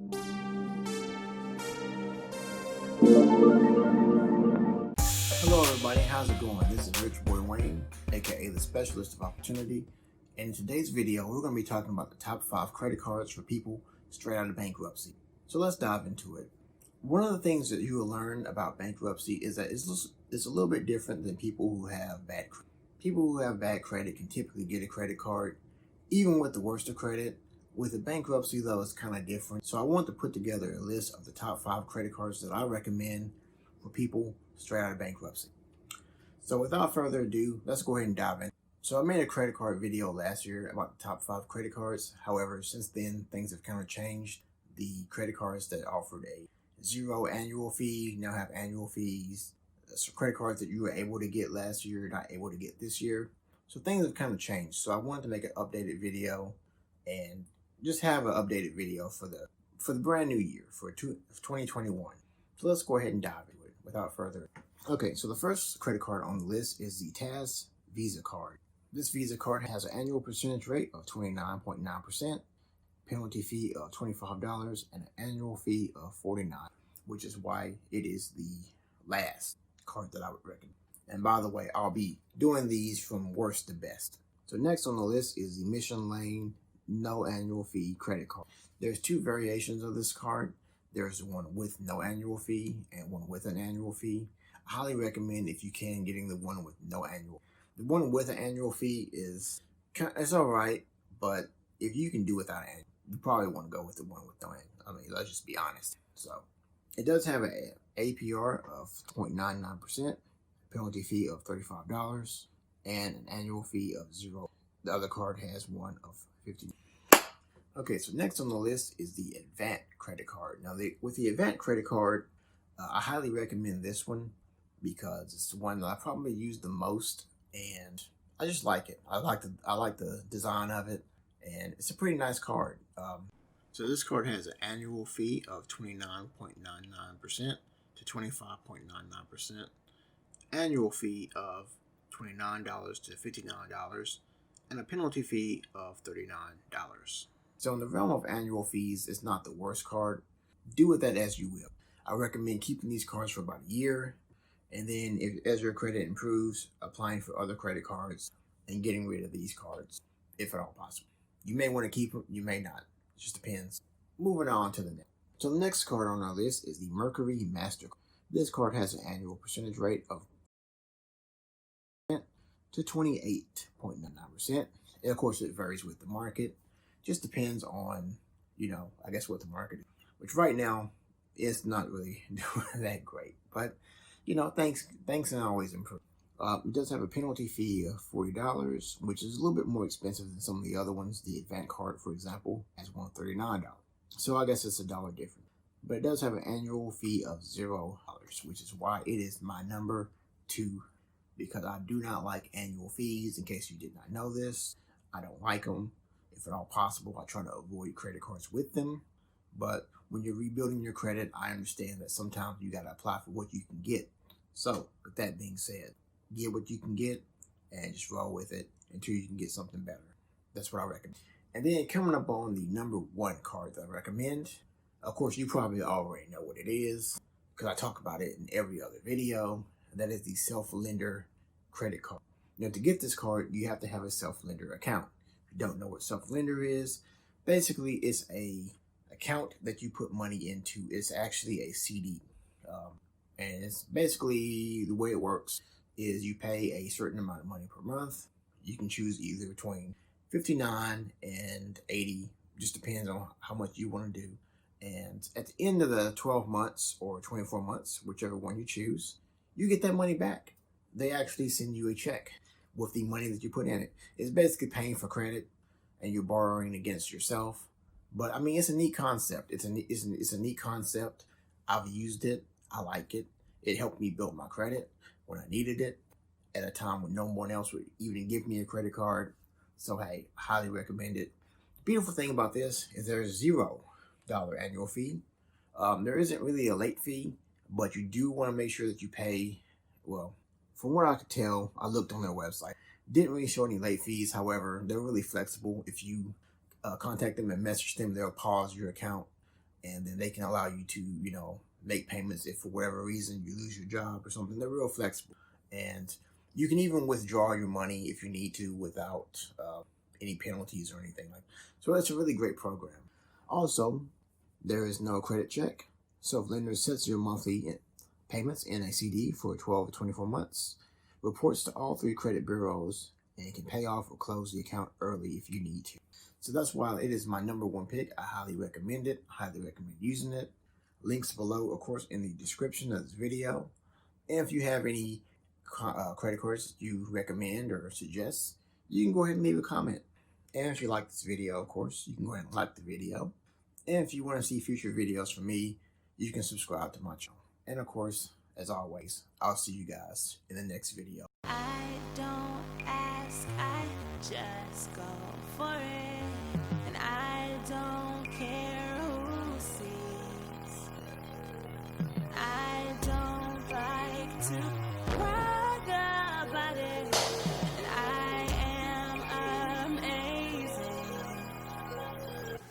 Hello everybody, how's it going? This is Richboywayne, aka the Specialist of Opportunity, and in today's video we're going to be talking about the top 5 credit cards for people straight out of bankruptcy. So let's dive into it. One of the things that you will learn about bankruptcy is that it's a little bit different than people who have bad credit. People who have bad credit can typically get a credit card, even with the worst of credit. With the bankruptcy though, it's kind of different. So I want to put together a list of the top 5 credit cards that I recommend for people straight out of bankruptcy. So without further ado, let's go ahead and dive in. So I made a credit card video last year about the top 5 credit cards. However, since then, things have kind of changed. The credit cards that offered a 0 annual fee now have annual fees. So credit cards that you were able to get last year, not able to get this year. So things have kind of changed. So I wanted to make an updated video and just have an updated video for the brand new year, for 2021. So let's go ahead and dive into it without further ado. Okay, so the first credit card on the list is the Taz Visa card. This Visa card has an annual percentage rate of 29.9%, penalty fee of $25, and an annual fee of $49, which is why it is the last card that I would recommend. And by the way, I'll be doing these from worst to best. So next on the list is the Mission Lane no annual fee credit card. There's 2 variations of this card. There's one with no annual fee and one with an annual fee. I highly recommend, if you can, getting the one with no annual. The one with an annual fee it's all right, but if you can do without an annual, you probably want to go with the one with no annual. I mean, let's just be honest. So it does have an APR of 0.99%, penalty fee of $35, and an annual fee of 0. The other card has one of $50. Okay, so next on the list is the Avant credit card. Now, with the Avant credit card, I highly recommend this one because it's the one that I probably use the most, and I just like it. I like the design of it, and it's a pretty nice card. So this card has an annual fee of 29.99% to 25.99%, annual fee of $29 to $59, and a penalty fee of $39. So in the realm of annual fees, it's not the worst card. Do with that as you will. I recommend keeping these cards for about a year, and then as your credit improves, applying for other credit cards and getting rid of these cards, if at all possible. You may want to keep them, you may not. It just depends. Moving on to the next. So the next card on our list is the Mercury Master. This card has an annual percentage rate of to 28.99%. And of course, it varies with the market. Just depends on, I guess what the market is. Which right now, it's not really doing that great. But, things can always improve. It does have a penalty fee of $40, which is a little bit more expensive than some of the other ones. The Avant Card, for example, has one $39. So I guess it's $1 different. But it does have an annual fee of $0, which is why it is my number 2. Because I do not like annual fees. In case you did not know this, I don't like them. If at all possible, I try to avoid credit cards with them. But when you're rebuilding your credit, I understand that sometimes you got to apply for what you can get. So with that being said, get what you can get and just roll with it until you can get something better. That's what I recommend. And then coming up on the number 1 card that I recommend, of course, you probably already know what it is because I talk about it in every other video. That is the self-lender credit card. Now, to get this card, you have to have a self-lender account. If you don't know what self-lender is, basically it's a account that you put money into. It's actually a CD. And it's basically, the way it works is you pay a certain amount of money per month. You can choose either between $59 and $80. Just depends on how much you want to do. And at the end of the 12 months or 24 months, whichever one you choose, you get that money back. They actually send you a check with the money that you put in it. It's basically paying for credit, and you're borrowing against yourself. But I mean, it's a neat concept. It's a neat concept. I've used it. I like it. It helped me build my credit when I needed it at a time when no one else would even give me a credit card. So hey, highly recommend it. The beautiful thing about this is there's $0 annual fee. There isn't really a late fee, but you do want to make sure that you pay, well, from what I could tell, I looked on their website. Didn't really show any late fees. However, they're really flexible. If you contact them and message them, they'll pause your account and then they can allow you to, make payments if for whatever reason you lose your job or something. They're real flexible, and you can even withdraw your money if you need to without any penalties or anything like that. So that's a really great program. Also, there is no credit check. So if lender sets your monthly payments in a CD for 12 to 24 months, reports to all 3 credit bureaus, and can pay off or close the account early if you need to. So that's why it is my #1 pick. I highly recommend it. Highly recommend using it. Links below, of course, in the description of this video. And if you have any credit cards that you recommend or suggest, you can go ahead and leave a comment. And if you like this video, of course, you can go ahead and like the video. And if you want to see future videos from me, you can subscribe to my channel. And of course, as always, I'll see you guys in the next video. I don't ask, I just go for it. And I don't care who sees. I don't like to